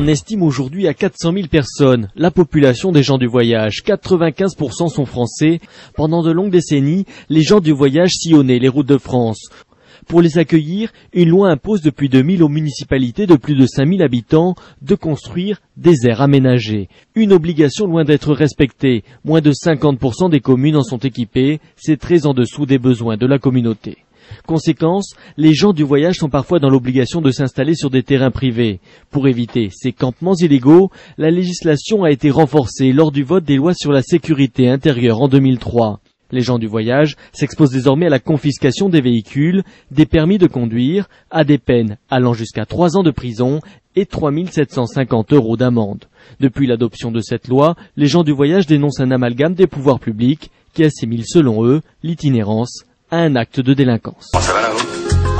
On estime aujourd'hui à 400 000 personnes la population des gens du voyage. 95% sont français. Pendant de longues décennies, les gens du voyage sillonnaient les routes de France. Pour les accueillir, une loi impose depuis 2000 aux municipalités de plus de 5000 habitants de construire des aires aménagées. Une obligation loin d'être respectée. Moins de 50% des communes en sont équipées. C'est très en dessous des besoins de la communauté. Conséquence, les gens du voyage sont parfois dans l'obligation de s'installer sur des terrains privés. Pour éviter ces campements illégaux, la législation a été renforcée lors du vote des lois sur la sécurité intérieure en 2003. Les gens du voyage s'exposent désormais à la confiscation des véhicules, des permis de conduire, à des peines allant jusqu'à 3 ans de prison et 3 750 € d'amende. Depuis l'adoption de cette loi, les gens du voyage dénoncent un amalgame des pouvoirs publics qui assimile selon eux l'itinérance à un acte de délinquance. Ça va là, vous ?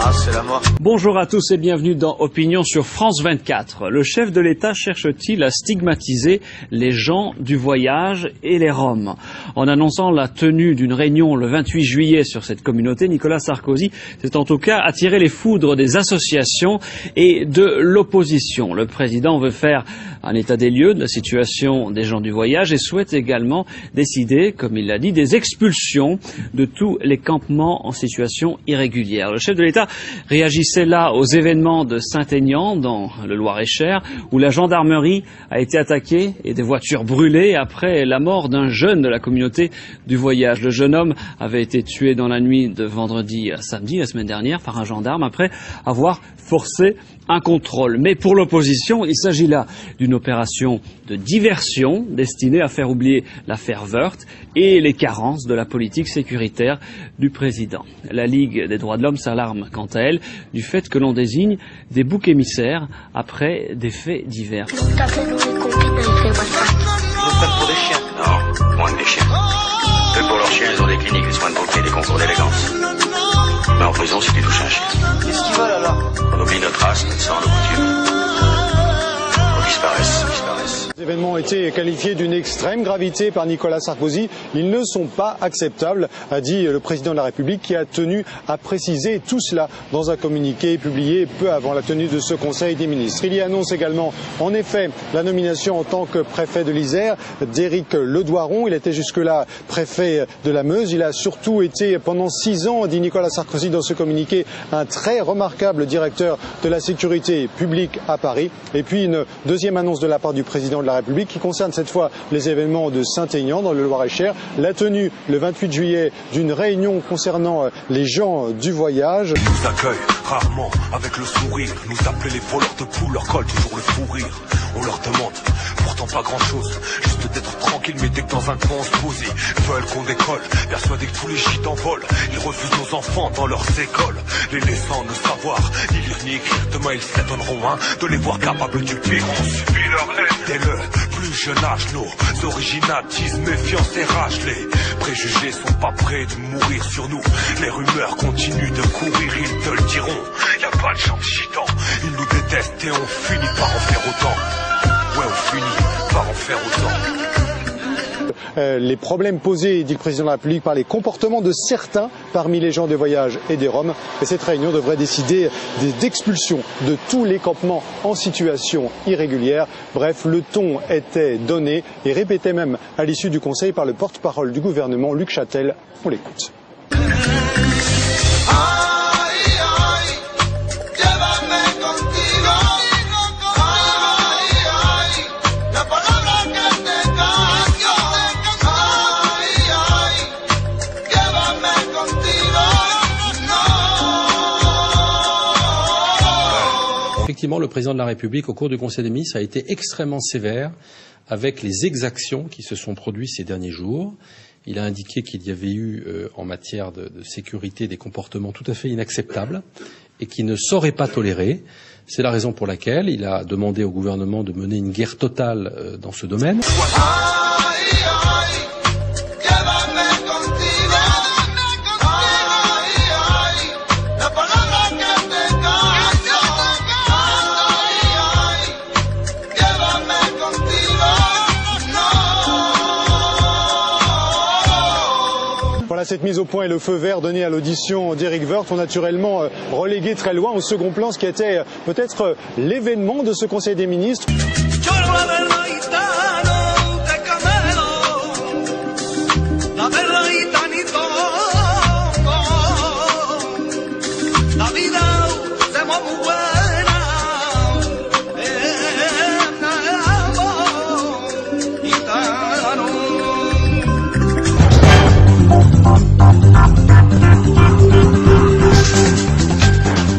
Ah, c'est la mort. Bonjour à tous et bienvenue dans Opinion sur France 24. Le chef de l'État cherche-t-il à stigmatiser les gens du voyage et les Roms? En annonçant la tenue d'une réunion le 28 juillet sur cette communauté, Nicolas Sarkozy s'est en tout cas attiré les foudres des associations et de l'opposition. Le président veut faire un état des lieux de la situation des gens du voyage et souhaite également décider, comme il l'a dit, des expulsions de tous les campements en situation irrégulière. Le chef de l'État réagissait là aux événements de Saint-Aignan dans le Loir-et-Cher où la gendarmerie a été attaquée et des voitures brûlées après la mort d'un jeune de la communauté du voyage. Le jeune homme avait été tué dans la nuit de vendredi à samedi, la semaine dernière, par un gendarme après avoir forcé un contrôle. Mais pour l'opposition, il s'agit là d'une opération de diversion destinée à faire oublier l'affaire Woerth et les carences de la politique sécuritaire du président. La Ligue des droits de l'homme s'alarme quant à elle du fait que l'on désigne des boucs émissaires après des faits divers. Pour des chiens. Non, moins que des chiens. Eux, pour leurs chiens, ils ont des cliniques, des soins de beauté, des concours d'élégance. Mais en prison, si tu touches un chien. Qu'est-ce qu'ils veulent alors? On oublie notre race, notre sang, nos coutumes. Ils disparaissent. Les événements ont été qualifiés d'une extrême gravité par Nicolas Sarkozy. Ils ne sont pas acceptables, a dit le président de la République, qui a tenu à préciser tout cela dans un communiqué publié peu avant la tenue de ce Conseil des ministres. Il y annonce également, en effet, la nomination en tant que préfet de l'Isère d'Éric Ledouaron. Il était jusque-là préfet de la Meuse. Il a surtout été pendant 6 ans, dit Nicolas Sarkozy dans ce communiqué, un très remarquable directeur de la sécurité publique à Paris. Et puis une deuxième annonce de la part du président de la République qui concerne cette fois les événements de Saint-Aignan dans le Loir-et-Cher, la tenue le 28 juillet d'une réunion concernant les gens du voyage. Ils nous accueillent rarement avec le sourire, nous appellent les voleurs de poules, leur colle toujours le fou rire. On leur demande pourtant pas grand chose, juste d'être tranquille, mais dès que dans un coin on se pose, ils veulent qu'on décolle, persuadés que tous les gitans volent. Ils refusent nos enfants dans leurs écoles, les laissant ne savoir ni lire ni écrire. Demain ils s'étonneront de les voir capables du pire. On subit leur haine dès le plus jeune âge, nos originalismes, méfiance et rage. Les préjugés sont pas prêts de mourir sur nous, les rumeurs continuent de courir, ils te le diront. Y a pas de chance gitan, ils nous détestent et on finit par en faire autant. Ouais, on finit par en faire autant. Les problèmes posés, dit le président de la République, par les comportements de certains parmi les gens de voyage et des Roms. Et cette réunion devrait décider d'expulsion de tous les campements en situation irrégulière. Bref, le ton était donné et répété même à l'issue du Conseil par le porte-parole du gouvernement, Luc Châtel. On l'écoute. Effectivement, le président de la République, au cours du Conseil des ministres, a été extrêmement sévère avec les exactions qui se sont produites ces derniers jours. Il a indiqué qu'il y avait eu, en matière de sécurité, des comportements tout à fait inacceptables et qui ne seraient pas tolérés. C'est la raison pour laquelle il a demandé au gouvernement de mener une guerre totale dans ce domaine. Voilà cette mise au point et le feu vert donné à l'audition d'Éric Woerth ont naturellement relégué très loin au second plan ce qui était peut-être l'événement de ce Conseil des ministres.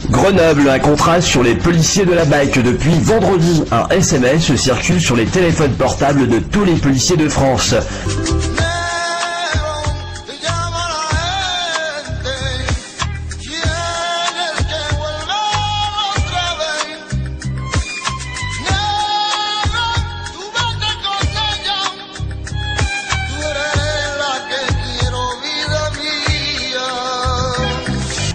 Grenoble, un contrat sur les policiers de la BAC. Depuis vendredi, un SMS circule sur les téléphones portables de tous les policiers de France.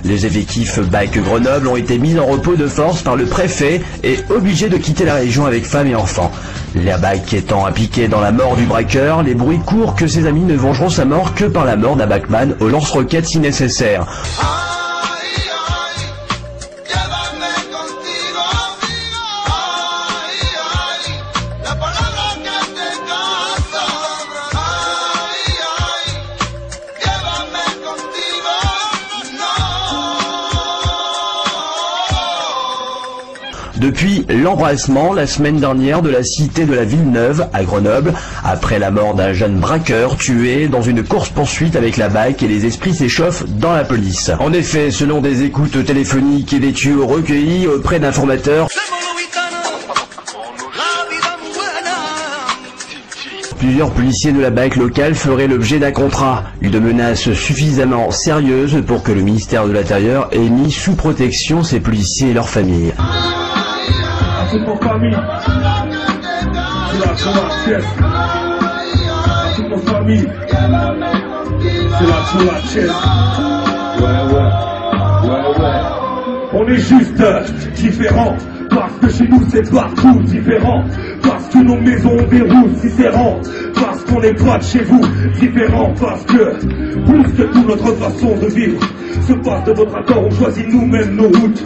Les effectifs BAC Grenoble ont été mis en repos de force par le préfet et obligés de quitter la région avec femmes et enfants. La BAC étant impliquée dans la mort du braqueur, les bruits courent que ses amis ne vengeront sa mort que par la mort d'un BACman au lance-roquettes si nécessaire. Depuis l'embrassement la semaine dernière de la cité de la Villeneuve à Grenoble, après la mort d'un jeune braqueur tué dans une course-poursuite avec la BAC, et les esprits s'échauffent dans la police. En effet, selon des écoutes téléphoniques et des tuyaux recueillis auprès d'informateurs, plusieurs policiers de la BAC locale feraient l'objet d'un contrat, une menace suffisamment sérieuse pour que le ministère de l'Intérieur ait mis sous protection ces policiers et leurs familles. C'est pour famille, c'est la Chouachette. C'est pour famille, c'est la Chouachette. Ouais. On est juste différents, parce que chez nous c'est partout différent. Parce que nos maisons ont des routes différentes. Parce qu'on n'est pas de chez vous différents. Parce que plus que toute notre façon de vivre se passe de votre accord, on choisit nous-mêmes nos routes.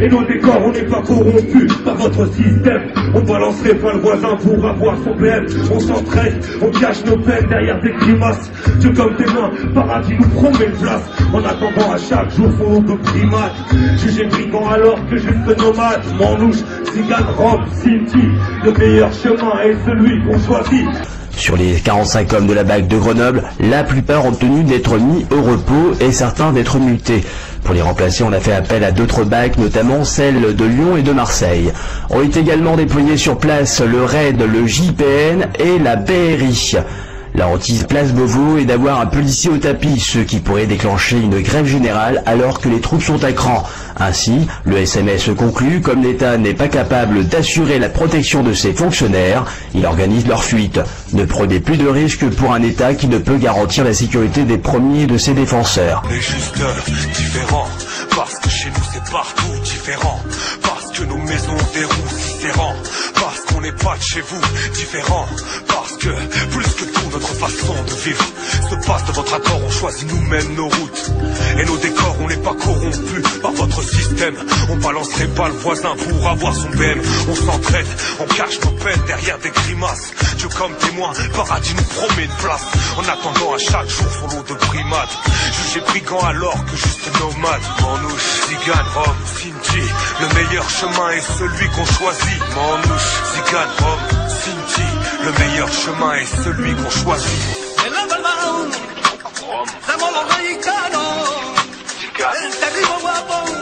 Et nos décors, on n'est pas corrompus par votre système. On balancerait pas le voisin pour avoir son PM. On s'entraide, on cache nos peines derrière des grimaces. Dieu comme témoin, paradis nous promet une place. En attendant à chaque jour son lot de primates. Jugé brigand alors que juste nomade. Manouche, cigane, robe, Cinti. Le meilleur chemin est celui qu'on choisit. Sur les 45 hommes de la BAC de Grenoble, la plupart ont tenu d'être mis au repos et certains d'être mutés. Pour les remplacer, on a fait appel à d'autres BAC, notamment celles de Lyon et de Marseille. Ont été également déployés sur place le RAID, le JPN et la BRI. La hantise place Beauvau est d'avoir un policier au tapis, ce qui pourrait déclencher une grève générale alors que les troupes sont à cran. Ainsi, le SMS conclut, comme l'État n'est pas capable d'assurer la protection de ses fonctionnaires, il organise leur fuite. Ne prenez plus de risques pour un État qui ne peut garantir la sécurité des premiers de ses défenseurs. On est juste différents, parce que chez nous c'est partout différent. Parce que nos maisons ont des roues différents. Parce qu'on n'est pas de chez vous différents. Parce que plus que tout notre façon de vivre se passe de votre accord, on choisit nous-mêmes nos routes. Et nos décors, on n'est pas corrompus par votre système. On balancerait pas le voisin pour avoir son BM. On s'entraide, on cache nos peines derrière des grimaces. Dieu comme témoin, paradis nous promet une place. En attendant à chaque jour son lot de primates. Jugé brigand alors que juste nomade. Manouche, cigane, Rome, Cinti. Le meilleur chemin est celui qu'on choisit. Manouche, cigane, Rome, Cinti. Le meilleur chemin est celui qu'on choisit. Rome, cigane,